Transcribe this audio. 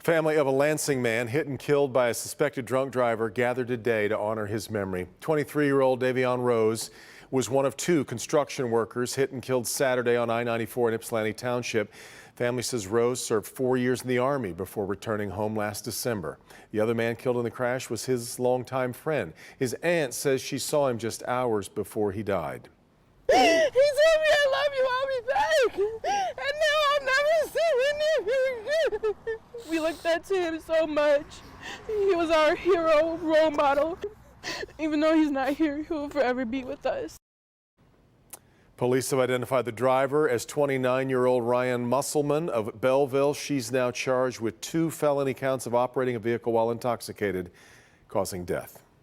Family of a Lansing man hit and killed by a suspected drunk driver gathered today to honor his memory. 23-year-old Davion Rose was one of two construction workers hit and killed Saturday on I-94 in Ypsilanti Township. Family says Rose served 4 years in the Army before returning home last December. The other man killed in the crash was his longtime friend. His aunt says she saw him just hours before he died. He told me, "I love you, I'll be back." And now I've never seen him again. We looked up to him so much. He was our hero, role model. Even though he's not here, he will forever be with us. Police have identified the driver as 29-year-old Ryan Musselman of Belleville. She's now charged with 2 felony counts of operating a vehicle while intoxicated, causing death.